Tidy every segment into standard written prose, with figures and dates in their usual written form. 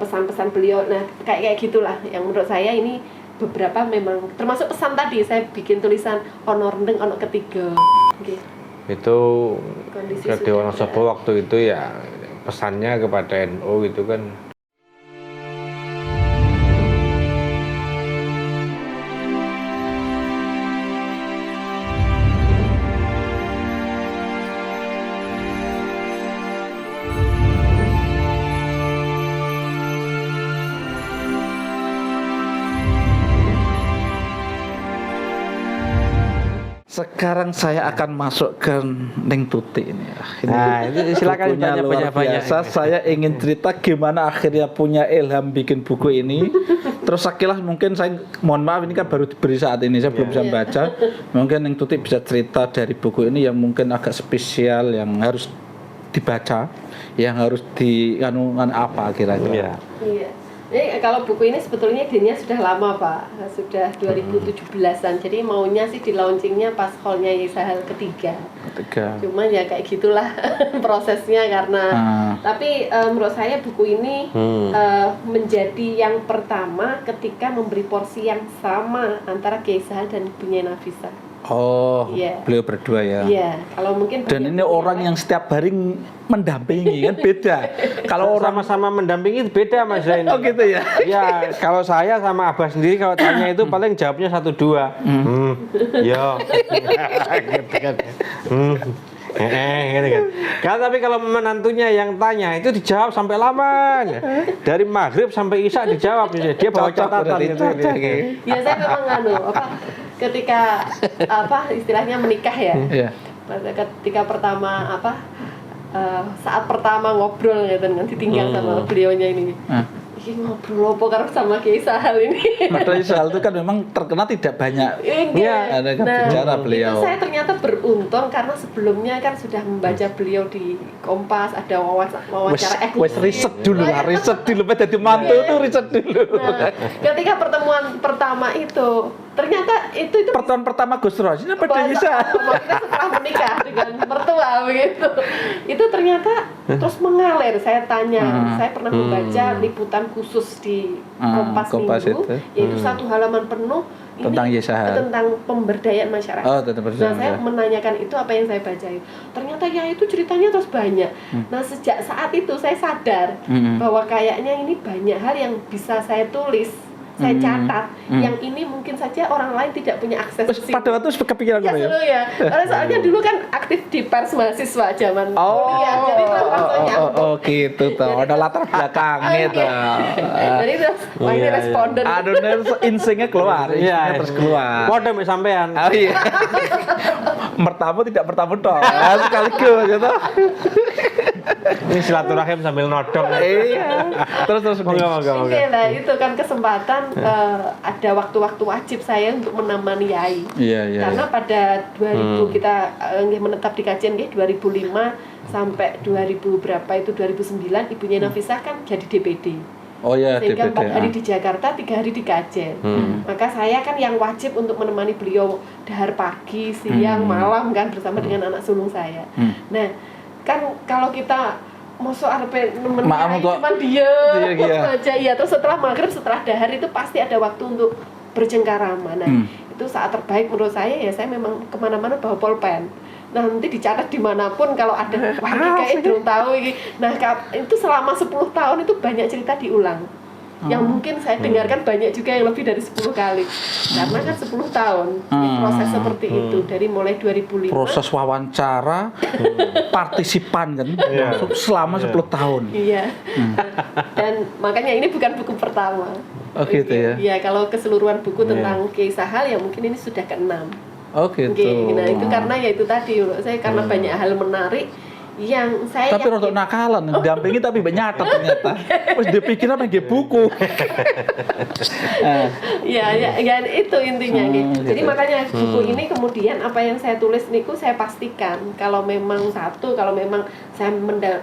pesan-pesan beliau. Nah, kayak gitulah yang menurut saya ini beberapa memang termasuk pesan tadi saya bikin tulisan ono rendeng ono ketiga. Okay. Itu Kondisi Gede sudah Wonosobo waktu itu ya pesannya kepada NU gitu kan. Sekarang saya akan masuk ke Neng Tuti ini. Nah, itu silakan bukunya ditanya luar banyak-banyak. biasa. Saya ingin cerita gimana akhirnya punya ilham bikin buku ini. Terus sekilas mungkin saya mohon maaf ini kan baru diberi saat ini, saya belum bisa baca. Mungkin Neng Tuti bisa cerita dari buku ini yang mungkin agak spesial, yang harus dibaca, yang harus dianukan apa kira-kira. Iya. Jadi kalau buku ini sebetulnya idenya sudah lama Pak, sudah 2017an. Jadi maunya sih di launchingnya pas hallnya Yesahal ketiga. Cuma ya kayak gitulah prosesnya karena. Tapi menurut saya buku ini menjadi yang pertama ketika memberi porsi yang sama antara Yesahal dan Ibunya Nafisa. Oh, beliau berdua ya. Iya, kalau mungkin. Dan ini orang yang setiap hari mendampingi kan beda. Kalau orang sama-sama mendampingi beda Mas Zain. Oh gitu ya. Ya, kalau saya sama Abah sendiri kalau tanya itu paling jawabnya 1-2. Ya. Gitu kan. Gitu kan. Kan tapi kalau menantunya yang tanya itu dijawab sampai lama. Dari maghrib sampai isya dijawab. Dia bawa catatan itu. Ya saya memang ketika istilahnya menikah ya. Ketika pertama saat pertama ngobrol gitu kan ditinggal sama beliaunya ini. Ini ngobrol apa karena sama Kiai Sahal ini. Kiai Sahal itu kan memang terkenal tidak banyak. Ada kan bicara beliau. Itu saya ternyata beruntung karena sebelumnya kan sudah membaca beliau di Kompas, ada wawancara riset dulu lah, riset dulu jadi mantu tuh riset dulu. Nah, ketika pertemuan pertama itu ternyata itu pertemuan pertama Gus Rosin apa Kiai Sahal? Kita setelah menikah dengan mertua begitu. Itu ternyata terus mengalir. Saya tanya, saya pernah membaca liputan khusus di Kompas Minggu, yaitu 1 halaman penuh tentang Yesahal, tentang pemberdayaan masyarakat. Nah, saya menanyakan itu apa yang saya baca itu. Ternyata ya itu ceritanya terus banyak. Nah, sejak saat itu saya sadar bahwa kayaknya ini banyak hal yang bisa saya tulis, saya catat, yang ini mungkin saja orang lain tidak punya akses. Pada waktu kepikiran ya. Karena soalnya dulu kan aktif di pers mahasiswa zaman kuliah, jadi gitu tuh. Ada latar belakangnya tuh. Jadi terus ini responden. Aduh, instingnya keluar, terus keluar. Kode sampean. Oh iya. Mertamu tidak bertamu dong. Sekaligus gitu. Ini silaturahim sambil nodong. Iya. Terus Oke lah, itu kan kesempatan ada waktu-waktu wajib saya untuk menemani Yai. Karena pada 2000 kita menetap di kajian 2005 sampai 2000 berapa itu 2009 Ibunya Nafisah kan jadi DPD. Sehingga 4 hari di Jakarta, 3 hari di Kajen. Maka saya kan yang wajib untuk menemani beliau dahar pagi, siang, malam kan bersama dengan anak sulung saya. Nah, kan kalau kita masuk RP nemenin cuma dia baca terus setelah maghrib, setelah dahar itu pasti ada waktu untuk bercengkarama. Nah, itu saat terbaik menurut saya ya saya memang kemana-mana bawa pulpen. Nah, nanti dicatat dimanapun kalau ada kayak belum tahu ini. Nah, itu selama 10 tahun itu banyak cerita diulang. Yang mungkin saya dengarkan banyak juga yang lebih dari 10 kali. Karena kan 10 tahun proses seperti itu dari mulai 2005. Proses wawancara partisipan kan selama 10 tahun. Iya. Dan makanya ini bukan buku pertama. Oh gitu ya. Iya, kalau keseluruhan buku tentang Kiai Sahal ya mungkin ini sudah ke-6. Oh gitu. Nah, itu karena ya itu tadi saya karena banyak hal menarik yang saya tapi untuk nakalan dampingi tapi nyatet ternyata terus dipikir apa nggih buku. ya itu intinya jadi makanya buku ini kemudian apa yang saya tulis niku saya pastikan kalau memang kalau memang saya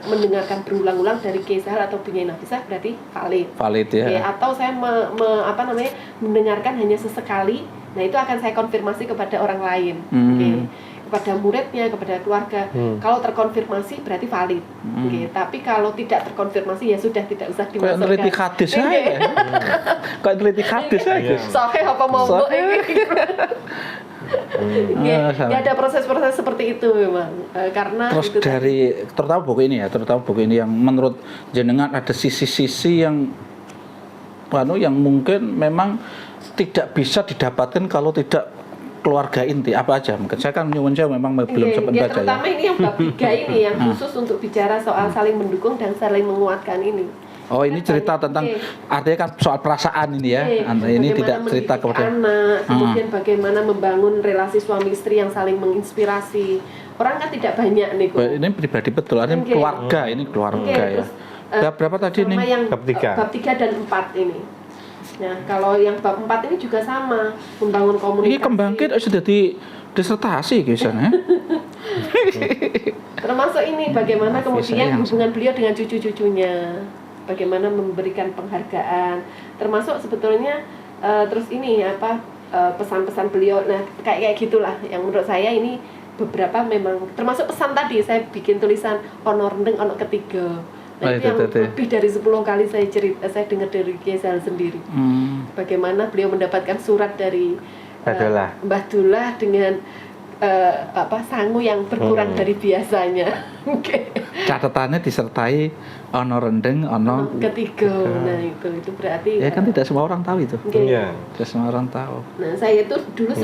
mendengarkan berulang-ulang dari Kiai Sahal atau Ibunya Nafisah berarti valid ya. Atau saya mendengarkan hanya sesekali, nah itu akan saya konfirmasi kepada orang lain. Itu kepada muridnya, kepada keluarga. Kalau terkonfirmasi berarti valid. Tapi kalau tidak terkonfirmasi ya sudah tidak usah dimasukkan. Kayak neliti hadis aja. Kayak neliti hadis aja. Sahih apa mau ya ada proses-proses seperti itu memang. Karena terus itu terutama buku ini yang menurut jenengan ada sisi-sisi yang mungkin memang tidak bisa didapatkan kalau tidak keluarga inti. Apa aja? Mungkin saya kan nyuwun memang belum sempat baca terutama ini yang bab 3 ini yang khusus untuk bicara soal saling mendukung dan saling menguatkan ini. Oh, ini cerita tentang artinya kan soal perasaan ini ya. Ini tidak cerita kepada anak, kemudian bagaimana membangun relasi suami istri yang saling menginspirasi. Orang kan tidak banyak nih kok. Ini pribadi betul, ini keluarga, ya. Terus, berapa tadi nih? Bab 3 dan 4 ini. Nah, kalau yang bab 4 ini juga sama, membangun komunikasi. Ini kembangkit sudah disertasi kisahnya. Termasuk ini bagaimana kemudian hubungan beliau dengan cucu-cucunya. Bagaimana memberikan penghargaan, termasuk sebetulnya terus ini pesan-pesan beliau. Nah, kayak gitulah yang menurut saya ini beberapa memang termasuk pesan tadi saya bikin tulisan ono rendeng ono ketiga. Nah, itu yang lebih dari 10 kali saya dengar dari Kiai Sahal sendiri. Bagaimana beliau mendapatkan surat dari Mbah Dullah dengan sangu yang berkurang dari biasanya. Catatannya disertai ono rendeng ono ketiga. Nah, itu berarti ya kan tidak semua orang tahu itu. Tidak semua orang tahu. Nah, saya itu dulu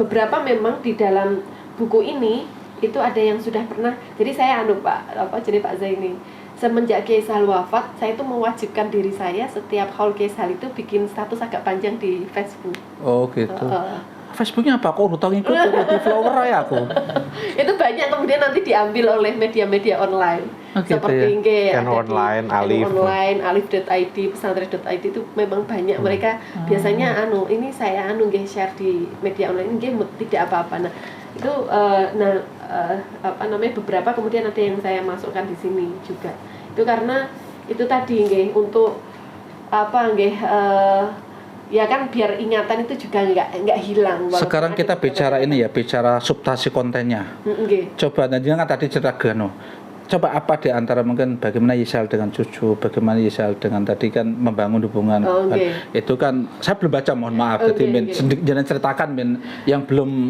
beberapa memang di dalam buku ini itu ada yang sudah pernah. Jadi saya jadi Pak Zaini. Semenjak Kiai Sahal wafat, saya itu mewajibkan diri saya setiap haul Kiai Sahal itu bikin status agak panjang di Facebook. Oh, gitu. Facebooknya apa? Kok udah ngikut di follower ya aku. Itu banyak kemudian nanti diambil oleh media-media online. Seperti online, alif.id, pesantren.id itu memang banyak. Mereka biasanya ini saya share di media online ini tidak apa-apa. Nah, itu beberapa kemudian ada yang saya masukkan di sini juga. Itu karena itu tadi untuk ya kan biar ingatan itu juga nggak hilang. Sekarang kita bicara bicara substansi kontennya. Coba nanti kan tadi cerita coba apa di antara mungkin bagaimana Yisal dengan cucu, bagaimana Yisal dengan tadi kan membangun hubungan. Itu kan saya belum baca, mohon maaf. Jadi jangan ceritakan yang belum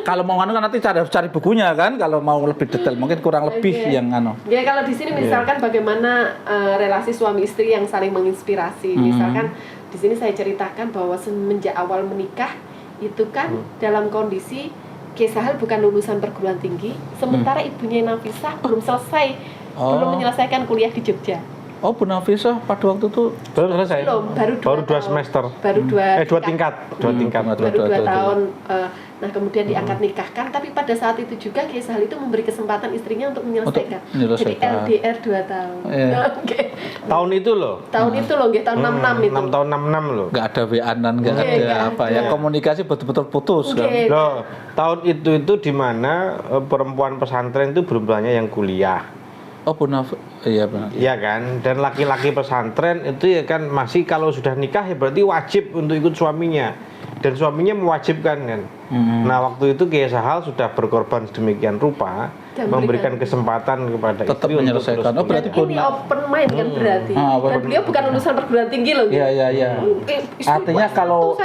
kalau mau kan nanti cari bukunya kan, kalau mau lebih detail mungkin kurang lebih yang Ya kalau di sini misalkan bagaimana relasi suami istri yang saling menginspirasi. Misalkan di sini saya ceritakan bahwa semenjak awal menikah itu kan dalam kondisi Kiai Sahal bukan lulusan perguruan tinggi, sementara ibunya Nafisah belum menyelesaikan kuliah di Jogja. Oh, Bu Nafisah pada waktu itu belum selesai. Baru 2 semester. Baru 2 tingkat. Baru 2 tahun. Nah, kemudian diangkat nikahkan, tapi pada saat itu juga Kiai Sahal itu memberi kesempatan istrinya untuk menyelesaikan. Jadi LDR 2 tahun. Tahun itu loh. Tahun 66 itu. 6 tahun 66 loh. Enggak ada WA-an, enggak ada ya komunikasi betul-betul putus kan. Loh, tahun itu di mana perempuan pesantren itu belum banyak yang kuliah. Oh, iya benar. Iya kan, dan laki-laki pesantren itu ya kan masih kalau sudah nikah ya berarti wajib untuk ikut suaminya, dan suaminya mewajibkan kan. Nah, waktu itu Kiai Sahal sudah berkorban sedemikian rupa memberikan kesempatan kepada tetap istri menyelesaikan. Oh, berarti ini open mind kan berarti. Dan beliau bukan lulusan perguruan tinggi loh. Iya. Artinya kalau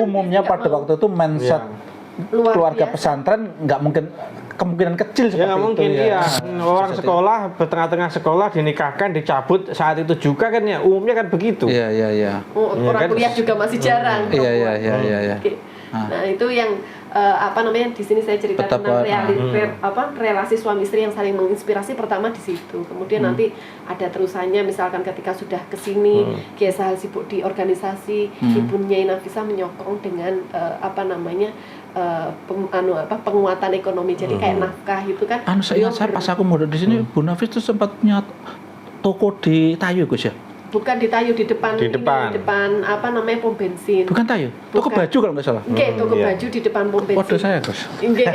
umumnya pada waktu itu mindset keluarga pesantren nggak mungkin, kemungkinan kecil seperti nggak mungkin itu ya. Orang sekolah tengah-tengah sekolah dinikahkan, dicabut saat itu juga kan ya, umumnya kan begitu. Iya. Orang kuliah juga masih jarang. Iya. Nah, itu yang di sini saya cerita tentang relasi suami istri yang saling menginspirasi pertama di situ. Kemudian nanti ada terusannya, misalkan ketika sudah kesini Kiai Sahal sibuk di organisasi, ibunya Nafisah menyokong dengan penguatan ekonomi. Jadi kayak nafkah itu kan. Saya pas aku muda di sini Bu Nafis tuh sempat punya toko di Tayu Gus ya. Bukan di Tayu, di depan Di depan. Ini, di depan apa namanya pom bensin. Bukan Tayu, toko Bukan. baju kalau nggak salah. Nggih, toko Iya. baju di depan pom bensin. Waduh saya Gus. Nggih.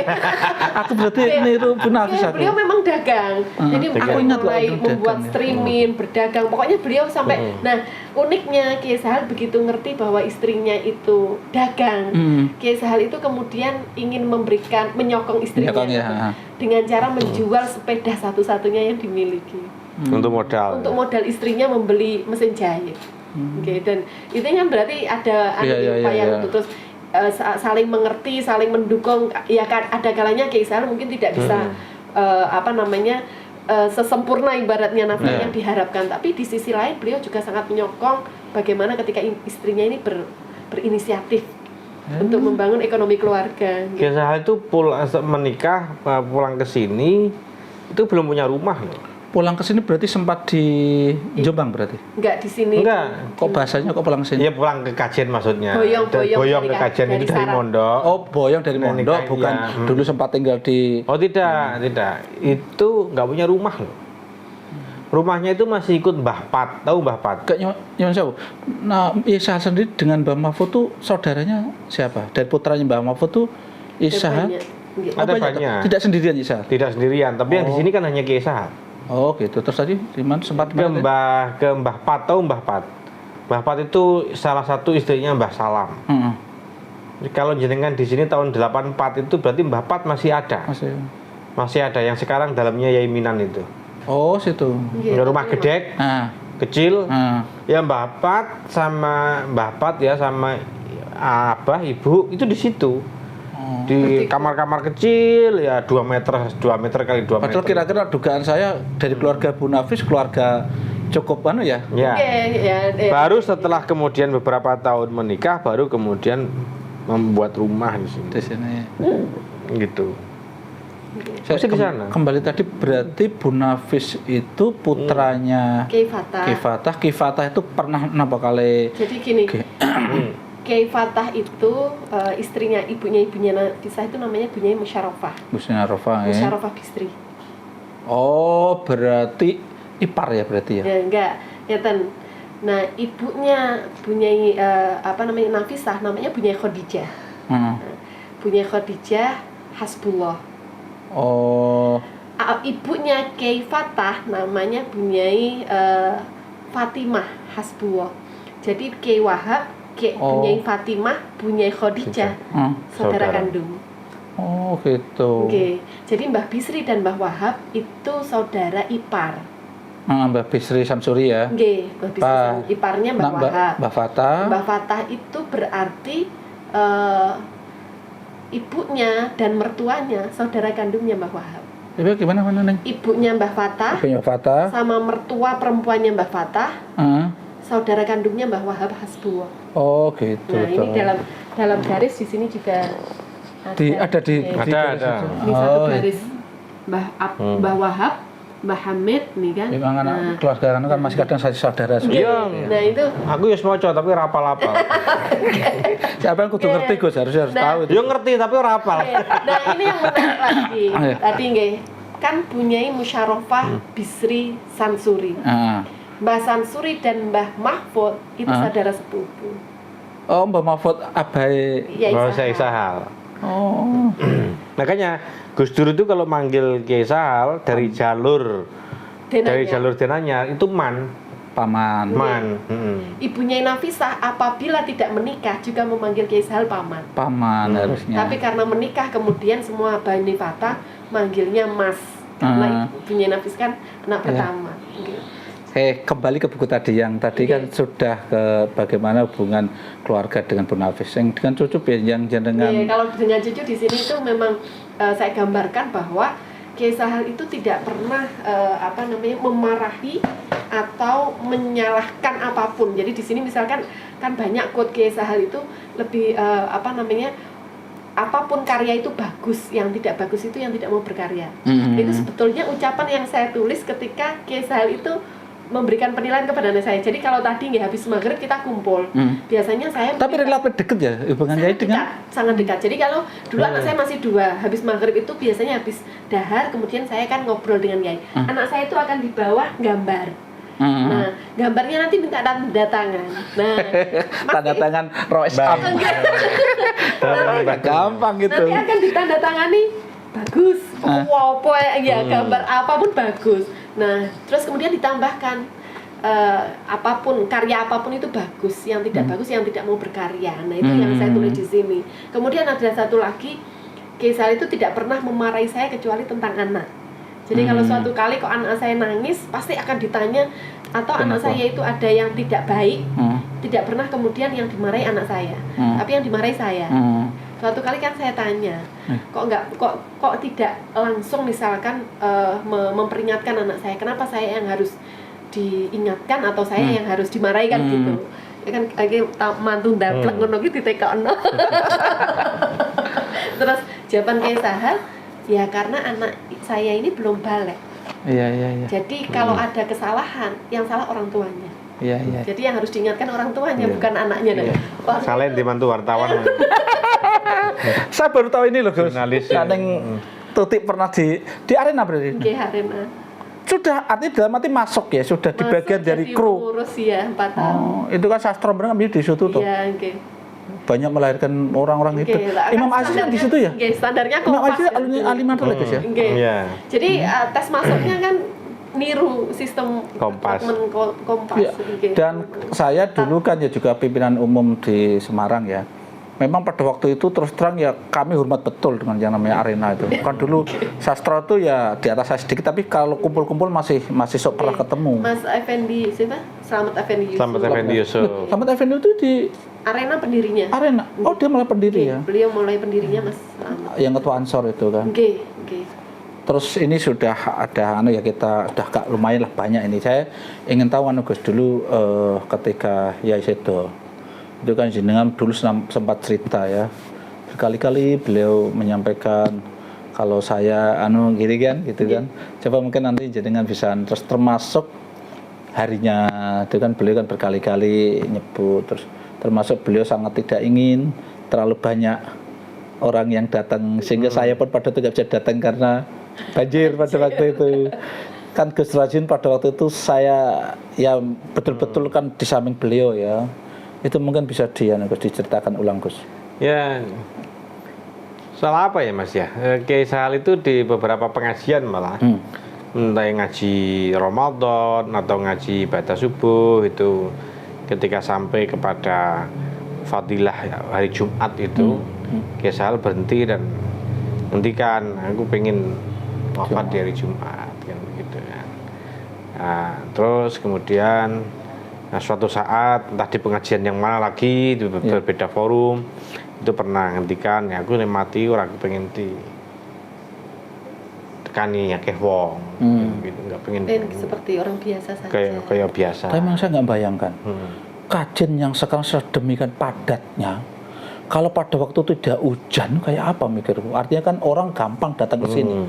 Aku berarti niru Bu Nafis aku. Beliau memang dagang. Jadi Aku ingat kok mulai itu membuat dagang, ya. streaming, berdagang. Pokoknya beliau sampai nah, uniknya Kiai Sahal begitu ngerti bahwa istrinya itu dagang. Kiai Sahal itu kemudian ingin menyokong istrinya Menyokong, ya. dengan cara menjual sepeda satu-satunya yang dimiliki. Untuk modal. Untuk modal istrinya membeli mesin jahit. Oke, dan itu kan berarti ada upaya untuk terus saling mengerti, saling mendukung. Ya kan ada kalanya Kiai Sahal mungkin tidak bisa sesempurna ibaratnya nafkah yang diharapkan, tapi di sisi lain beliau juga sangat menyokong bagaimana ketika istrinya ini berinisiatif untuk membangun ekonomi keluarga. Kiai Sahal itu menikah, pulang ke sini itu belum punya rumah loh. Pulang ke sini berarti sempat di Jombang berarti? Enggak di sini. Enggak. Kok bahasanya kok pulang ke sini? Iya pulang ke kajian maksudnya. Boyong ke kajian itu dari Sarang. Mondok. Oh, boyong dari Mondok, nikah, bukan iya. dulu sempat tinggal di. Oh tidak. Itu nggak punya rumah loh. Rumahnya itu masih ikut Mbah Pat, tahu Mbah Pat? Kayaknya Nyoman Sewu. Nah, Isa sendiri dengan Mbah Mahfud tuh saudaranya siapa? Dan putranya Mbah Mahfud tuh Isa. Ada banyak. Tidak sendirian Isa. Tidak sendirian, tapi yang di sini kan hanya Kiai Sahal. Oh gitu. Terus tadi di mana sempat Ke Mbah Pat, tahu Mbah Pat? Mbah Pat itu salah satu istrinya Mbah Salam. Kalau jenengan di sini tahun 84 itu berarti Mbah Pat masih ada. Masih ada yang sekarang dalamnya Yai Minan itu. Oh, situ. Rumah gedek, kecil. Ya Mbah Pat sama Mbah Pat ya sama abah, ibu itu di situ. Di kamar-kamar kecil ya 2 meter kali 2 meter. Padahal kira-kira dugaan saya dari keluarga Bu Nafis keluarga cukup ya. Ya. Baru setelah kemudian beberapa tahun menikah baru kemudian membuat rumah di sini. Di sini. Gitu. Saya di sana. Kembali tadi berarti Bu Nafis itu putranya Kiai Fatah. Kiai Fatah itu pernah napa kali? Jadi gini. Kiai Fatah itu ibunya Nafisah itu namanya Bunyai Musyarofah. Musyarofah Bisri. Oh, berarti ipar ya berarti ya? Ya enggak, nah ibunya Bunyai Nafisah namanya Bunyai Khadijah. Bunyai Khadijah Hasbullah. Oh. Ibunya Kiai Fatah namanya Bunyai Fatimah Hasbullah. Jadi Kiai Wahab Bunyai Fatimah, Bunyai Khadijah, saudara kandung. Oh gitu. Oke. Jadi Mbah Bisri dan Mbah Wahab itu saudara ipar. Mbah Bisri Samsuri ya. Nggih, Mbah Bisri iparnya Mbah Wahab. Mbah Fatah. Mbah Fatah itu berarti ibunya dan mertuanya saudara kandungnya Mbah Wahab. Ibu gimana Neng? Ibunya Mbah Fatah. Ibunya Fatah. Sama mertua perempuannya Mbah Fatah. Saudara kandungnya Mbah Wahab Hasbullah. Oh gitu. Nah ini dalam garis di sini juga ada. Ini satu garis Mbah Wahab, Mbah Hamid nih kan. Memang anak keluarga kan masih kadang saudara. Iya. Nah itu. Aku ya semoco tapi rapal-rapal. Siapa yang kudu ngerti Gus harus tahu itu. Yo ngerti tapi rapal. Nah ini yang menarik lagi. Tadi nggih kan Bunyai Musyarofah Bisri Sansuri. Mbah Sansuri dan Mbah Mahfud itu saudara sepupu. Oh, Mbah Mahfud abai Kiai Sahal. Oh. Makanya Gus Dur itu kalau manggil Kiai Sahal dari jalur Denanya itu paman. Ibunya Nafisah apabila tidak menikah juga memanggil Kiai Sahal paman. Harusnya. Tapi karena menikah kemudian semua Bani Fatah manggilnya Mas. Karena ibunya Nafis kan anak pertama. Kembali ke buku tadi yang tadi kan sudah ke bagaimana hubungan keluarga dengan Bu Nafis yang dengan cucu yang jenengan. Kalau dengan cucu di sini itu memang saya gambarkan bahwa Kiai Sahal itu tidak pernah memarahi atau menyalahkan apapun. Jadi di sini misalkan kan banyak quote Kiai Sahal itu lebih apapun karya itu bagus, yang tidak bagus itu yang tidak mau berkarya. Itu sebetulnya ucapan yang saya tulis ketika Kiai Sahal itu memberikan penilaian kepada anak saya. Jadi kalau tadi nggak habis maghrib kita kumpul, biasanya saya. Tapi relatif dekat ya hubungannya dengan. Sangat dekat. Jadi kalau dulu anak saya masih 2, habis maghrib itu biasanya habis dahar, kemudian saya kan ngobrol dengan Yai. Anak saya itu akan di bawah gambar. Nah, gambarnya nanti minta tanda tangan. Nah, tanda tangan Rois Am. Gampang gitu. Nanti akan ditandatangani bagus. Wow, ya gambar apapun bagus. Nah, terus kemudian ditambahkan apapun, karya apapun itu bagus. Yang tidak bagus, yang tidak mau berkarya. Nah, itu yang saya tulis di sini. Kemudian ada satu lagi, Kaisal itu tidak pernah memarahi saya kecuali tentang anak. Jadi kalau suatu kali kok anak saya nangis, pasti akan ditanya, atau anak saya itu ada yang tidak baik, tidak pernah kemudian yang dimarahi anak saya, tapi yang dimarahi saya. Suatu kali kan saya tanya, kok tidak langsung misalkan memperingatkan anak saya, kenapa saya yang harus diingatkan atau saya yang harus dimarahi kan gitu. Ya kan lagi mantu ndaplek ngono ki ditekokno. Terus jawaban Kaisal, ya karena anak saya ini belum balik. Iya. Jadi kalau ada kesalahan, yang salah orang tuanya. Iya. Jadi yang harus diingatkan orang tuanya, bukan anaknya. Salah yang dimantu wartawan. Saya baru tahu ini loh, Gus. Jurnalis. Tutik pernah di arena berarti. Nggih, arena. Sudah, artinya dalam arti masuk ya, sudah di bagian dari kru. Urus ya 4 tahun. Itu kan sastra bener di situ tuh. Iya, nggih. Banyak melahirkan orang-orang itu. Imam Aziz kan di situ ya? Nggih, standarnya Imam Kompas. Aziz alumni Mantul ya? Nggih. Jadi tes masuknya kan niru sistem Kompas. Kompas. Ya. Dan saya dulu kan ya juga pimpinan umum di Semarang ya. Memang pada waktu itu terus terang ya kami hormat betul dengan yang namanya arena itu. Kan dulu sastra itu ya di atas saya sedikit, tapi kalau kumpul-kumpul masih sok pernah ketemu. Mas Effendi siapa? Selamat Effendi Yusuf. Selamat Effendi Yusuf. Selamat Effendi itu di arena pendirinya. Arena. Oh, dia mulai pendiri ya. Beliau mulai pendirinya Mas Selamat. Yang ketua Ansor itu kan. Nggih. Terus ini sudah ada ya kita udah lumayan lah banyak ini. Saya ingin tahu Gus dulu ketika Yai Sedo itu kan jenengan dulu sempat cerita ya, berkali-kali beliau menyampaikan kalau saya gini kan gitu kan. Coba mungkin nanti jenengan bisa terus termasuk harinya itu kan beliau kan berkali-kali nyebut, terus termasuk beliau sangat tidak ingin terlalu banyak orang yang datang sehingga saya pun pada itu tidak bisa datang karena banjir pada waktu itu. Kan Gus Rajin pada waktu itu saya ya betul-betul kan di samping beliau ya. Itu mungkin bisa diceritakan ulang Gus. Ya, soal apa ya Mas ya? Kaisal itu di beberapa pengajian malah, entah yang ngaji Ramadan atau ngaji Ba'da Subuh itu, ketika sampai kepada fadilah ya, hari Jumat itu, Kaisal berhenti dan hentikan, aku pengen wafat di hari Jumat kan begitu kan. Nah, terus kemudian suatu saat entah di pengajian yang mana lagi di berbeda forum itu pernah ngendikan ya aku mati orang aku pengen tekani akeh wong gitu enggak pengen seperti orang biasa saja kayak biasa. Tapi memang saya nggak bayangkan kajian yang sekarang sedemikian padatnya kalau pada waktu tidak hujan kayak apa mikirku, artinya kan orang gampang datang ke sini.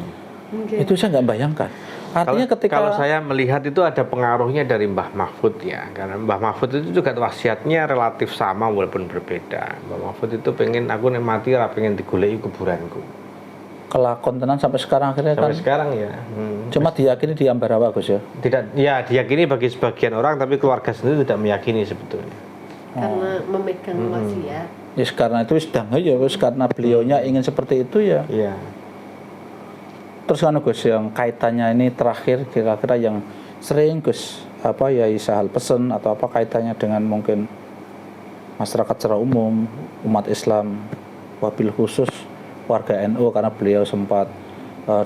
Itu saya nggak bayangkan. Artinya kalau saya melihat itu ada pengaruhnya dari Mbah Mahfud ya, karena Mbah Mahfud itu juga wasiatnya relatif sama walaupun berbeda. Mbah Mahfud itu pengen aku mati ora pengen digoleki kuburanku. Kelakon tenan sampai sekarang akhirnya sampai kan. Sekarang ya. Cuma diyakini di Ambarawa Gus ya. Tidak, ya diyakini bagi sebagian orang tapi keluarga sendiri tidak meyakini sebetulnya. Karena memegang wasiat. Ya karena itu sedang ya Gus, karena beliaunya ingin seperti itu ya. Iya. Terus kan Gus yang kaitannya ini terakhir kira-kira yang sering Gus ya Isahal pesen atau apa kaitannya dengan mungkin masyarakat secara umum, umat Islam, wabil khusus warga NU karena beliau sempat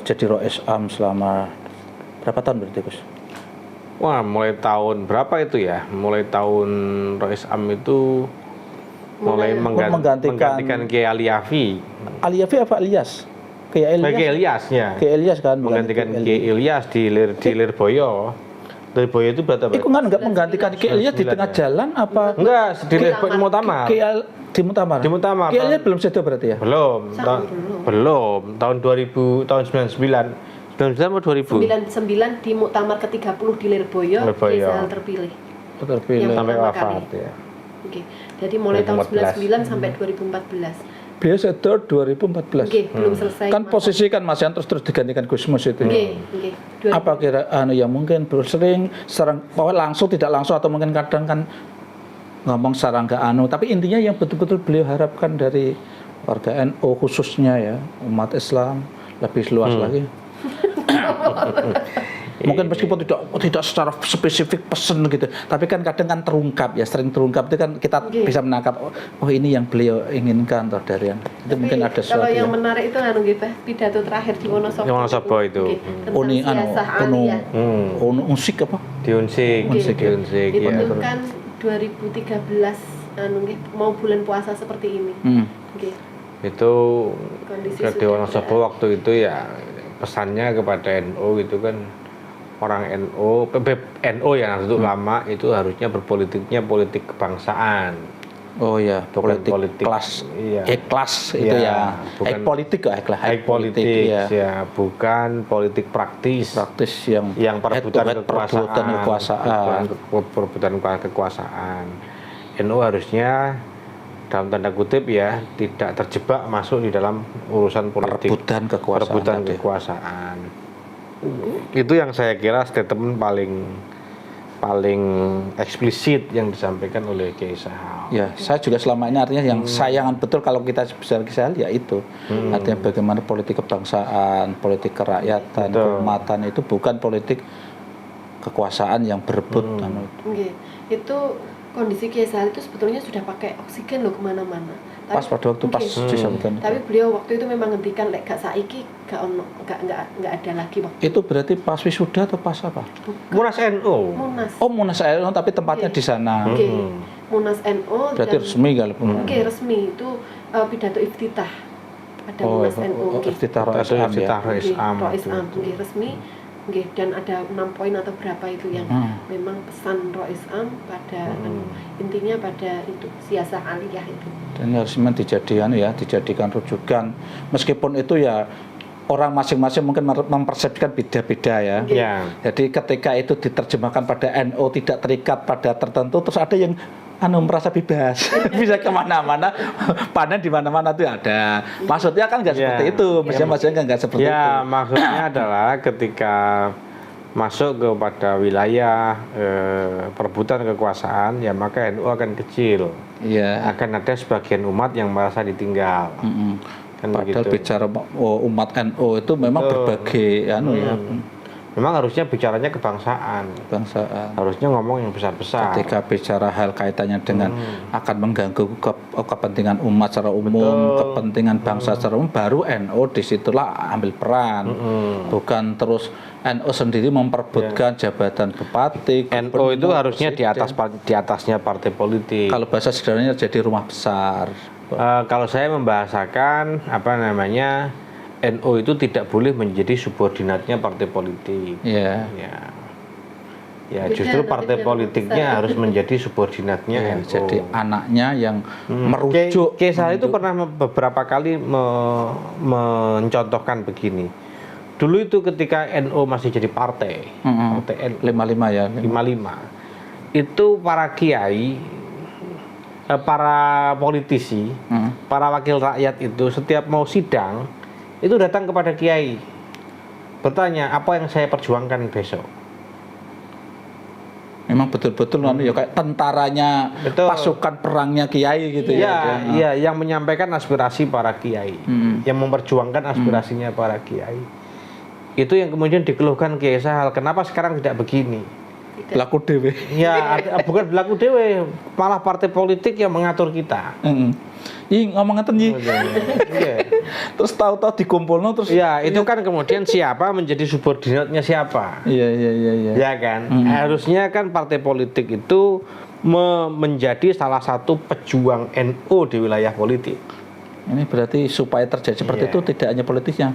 jadi Rois Am selama berapa tahun berarti Gus? Wah, mulai tahun berapa itu ya? Mulai tahun Rois Am itu mulai menggantikan Kiai Aliafi. Aliafi apa Ilyas? Kiai Ilyas ya. Kiai Ilyas kan menggantikan Kiai Ilyas di Lirboyo. Lirboyo itu berapa? Itu enggak menggantikan Kiai Ilyas di tengah jalan apa? Enggak, di Mutamar. Di Mutamar. Di Mutamar. Kiai Ilyas belum sedo berarti ya? Belum. Tahun 2000, tahun 99. 99 atau 2000? 99 di Muktamar ke-30 di Lirboyo. Kaisal terpilih. Terpilih sampai wafat ya. Oke. Jadi mulai tahun 99 sampai 2014. beliau sedo 2014. Belum selesai. Kan posisi kan Mas Yan terus digantikan Gusmus itu. Apa kira ya mungkin sering langsung tidak langsung atau mungkin kadang kan ngomong secara enggak tapi intinya yang betul-betul beliau harapkan dari warga NU khususnya ya, umat Islam lebih luas lagi. Mungkin meskipun tidak secara spesifik pesan gitu, tapi kan kadang kan terungkap ya, sering terungkap itu kan kita bisa menangkap oh ini yang beliau inginkan toh dari yang itu tapi mungkin ada sesuatu. Kalau yang menarik itu gitu, pidato terakhir di Wonosobo. Wonosobo itu. Uni unsik apa? Diunsik. Itu kan 2013 mau bulan puasa seperti ini. Itu di Wonosobo waktu itu ya pesannya kepada NU itu kan orang NU yang untuk lama itu harusnya berpolitiknya politik kebangsaan. Oh ya, politik kelas, iya. Kelas itu ya, bukan politik politik ya, bukan politik praktis yang perebutan kekuasaan. NU harusnya dalam tanda kutip ya tidak terjebak masuk di dalam urusan politik perebutan kekuasaan. Itu yang saya kira statement paling eksplisit yang disampaikan oleh Kiai Sahal. Ya, saya juga selama ini artinya yang sayangan betul kalau kita bisa lihat ya itu. Artinya bagaimana politik kebangsaan, politik kerakyatan, keumatan itu bukan politik kekuasaan yang berebut. Itu kondisi Kiai Sahal itu sebetulnya sudah pakai oksigen loh kemana-mana. Pas pada waktu pas disebutkan. Tapi beliau waktu itu memang ngendikan lek gak saiki gak ada lagi waktu. Itu berarti pas wisuda atau pas apa? Munas NU. Munas NU tapi tempatnya di sana. Munas NU. Berarti resmi kali. Resmi itu pidato iftitah pada Munas NU. Iftitah Rois Am. Resmi. Dan ada 6 poin atau berapa itu yang memang pesan Rois Am pada intinya pada itu siasah aliyah itu. Dan harus dijadikan rujukan meskipun itu ya orang masing-masing mungkin mempersepsikan beda-beda ya. Jadi ketika itu diterjemahkan pada NU tidak terikat pada tertentu terus ada yang merasa bebas bisa kemana-mana panen di mana-mana itu ada. Maksudnya kan nggak seperti itu, maksudnya nggak seperti itu. Ya maksudnya adalah ketika masuk kepada wilayah perebutan kekuasaan ya maka NU akan kecil. Akan ada sebagian umat yang merasa ditinggal. Kan padahal begitu. Bicara umat NU itu memang berbagai memang harusnya bicaranya kebangsaan. Harusnya ngomong yang besar-besar. Ketika bicara hal kaitannya dengan akan mengganggu kepentingan umat secara umum, kepentingan bangsa secara umum, baru NU disitulah ambil peran. Bukan terus NU sendiri memperebutkan jabatan bupati. NU itu harusnya di atasnya partai politik. Kalau bahasa sederhananya jadi rumah besar. Kalau saya membahasakan NU itu tidak boleh menjadi subordinatnya partai politik. Justru partai politiknya harus menjadi subordinatnya NU. Jadi anaknya yang merujuk. Kiai Sahal itu pernah beberapa kali mencontohkan begini. Dulu itu ketika NU masih jadi partai NU 55 itu para kiai, para politisi, para wakil rakyat itu setiap mau sidang itu datang kepada kiai bertanya apa yang saya perjuangkan besok. Memang betul-betul kayak tentaranya, pasukan perangnya kiai gitu ya. Iya, yang menyampaikan aspirasi para kiai, yang memperjuangkan aspirasinya para kiai. Itu yang kemudian dikeluhkan Kiai Sahal, kenapa sekarang tidak begini? Laku dewe. Bukan berlaku dewe, malah partai politik yang mengatur kita. Ngomong ngeten iki. Terus tahu-tahu dikumpulno terus. Itu kan kemudian siapa menjadi subordinatnya siapa? Iya. Ya kan? Harusnya kan partai politik itu menjadi salah satu pejuang NU di wilayah politik. Ini berarti supaya terjadi seperti itu tidak hanya politisnya.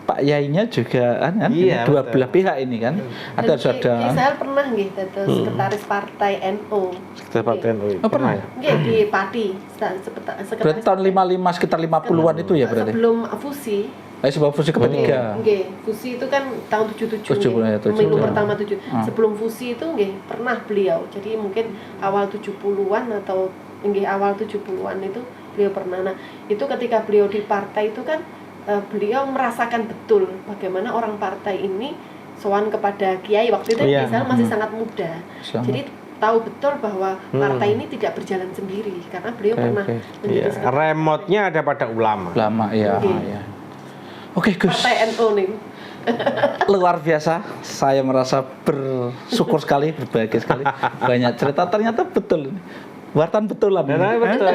Pak Yainya juga dua belah pihak ini kan. Ada Kiai Sahal pernah sekretaris partai NU. Sekretaris partai NU. Pernah ya? Di Pati. Berarti tahun 55 sekitar 50-an itu ya berarti. Sebelum fusi. Sebelum fusi ketiga. Fusi itu kan tahun 77. Pemilu pertama 7. Sebelum fusi itu pernah beliau. Jadi mungkin awal 70-an atau awal 70-an itu beliau pernah. Nah itu ketika beliau di partai itu kan beliau merasakan betul bagaimana orang partai ini sowan kepada kiai waktu itu misalnya masih sangat muda. Jadi tahu betul bahwa partai ini tidak berjalan sendiri karena beliau pernah menjadi remote-nya ada pada ulama. Ulama ya. Oke, Gus. Partai NU nih. Luar biasa, saya merasa bersyukur sekali, berbahagia sekali. Banyak cerita ternyata betul. Wartawan betulan. Betul.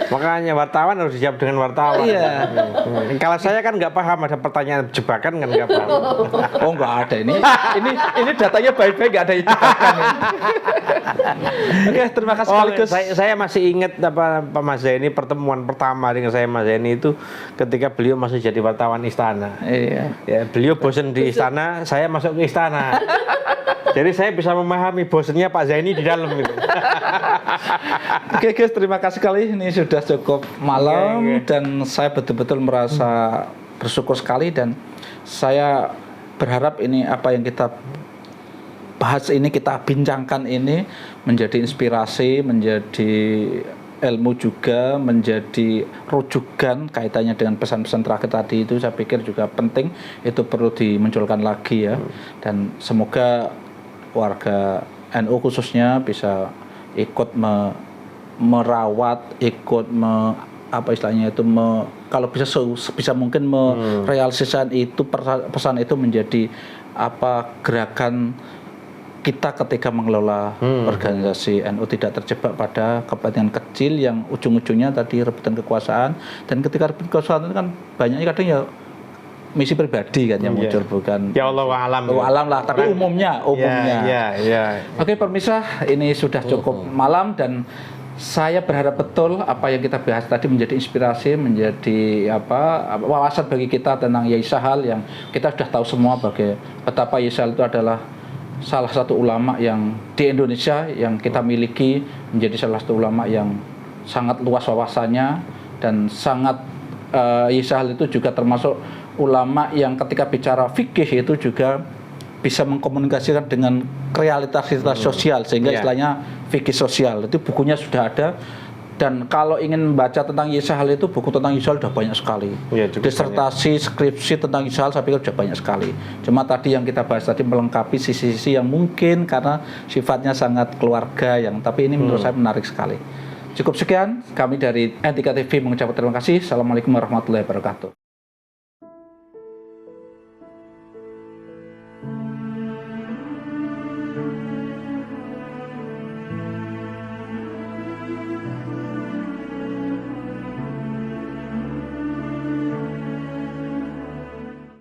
Makanya wartawan harus dijawab dengan wartawan. Iya. Kalau saya kan nggak paham, ada pertanyaan jebakan kan nggak paham. Oh nggak ada ini datanya baik-baik, nggak ada yang jebakan. Oke, terima kasih sekaligus. Saya masih ingat Pak Mas Zaini, pertemuan pertama dengan saya Mas Zaini itu ketika beliau masih jadi wartawan istana. Iya. Ya, beliau bosan di istana, saya masuk ke istana. Jadi saya bisa memahami bosannya Pak Zaini di dalam itu. Oke guys, terima kasih sekali. Ini sudah cukup malam dan saya betul-betul merasa bersyukur sekali dan saya berharap ini apa yang kita bahas ini, kita bincangkan ini menjadi inspirasi, menjadi ilmu juga, menjadi rujukan kaitannya dengan pesan-pesan terakhir tadi itu. Saya pikir juga penting, itu perlu dimunculkan lagi ya. Dan semoga warga NU khususnya bisa ikut merawat, ikut apa istilahnya itu kalau bisa mungkin merealisasikan itu pesan itu menjadi apa gerakan kita ketika mengelola organisasi NU, tidak terjebak pada kepentingan kecil yang ujung-ujungnya tadi rebutan kekuasaan. Dan ketika rebutan kekuasaan itu kan banyaknya kadang ya misi pribadi kan yang muncul, bukan ya Allah alam lah, tapi umumnya. Ya. Oke pemirsa, ini sudah cukup malam dan saya berharap betul apa yang kita bahas tadi menjadi inspirasi, menjadi wawasan bagi kita tentang Yai Sahal, yang kita sudah tahu semua betapa Yai Sahal itu adalah salah satu ulama yang di Indonesia yang kita miliki, menjadi salah satu ulama yang sangat luas wawasannya dan sangat Yai Sahal itu juga termasuk ulama yang ketika bicara fikih itu juga bisa mengkomunikasikan dengan realitas sosial, sehingga istilahnya fikih sosial. Itu bukunya sudah ada, dan kalau ingin membaca tentang Yai Sahal itu, buku tentang Yai Sahal sudah banyak sekali. Disertasi, skripsi tentang Yai Sahal saya pikir sudah banyak sekali. Cuma tadi yang kita bahas tadi melengkapi sisi-sisi yang mungkin karena sifatnya sangat keluarga, tapi ini menurut saya menarik sekali. Cukup sekian, kami dari NTK TV mengucapkan terima kasih. Assalamualaikum warahmatullahi wabarakatuh.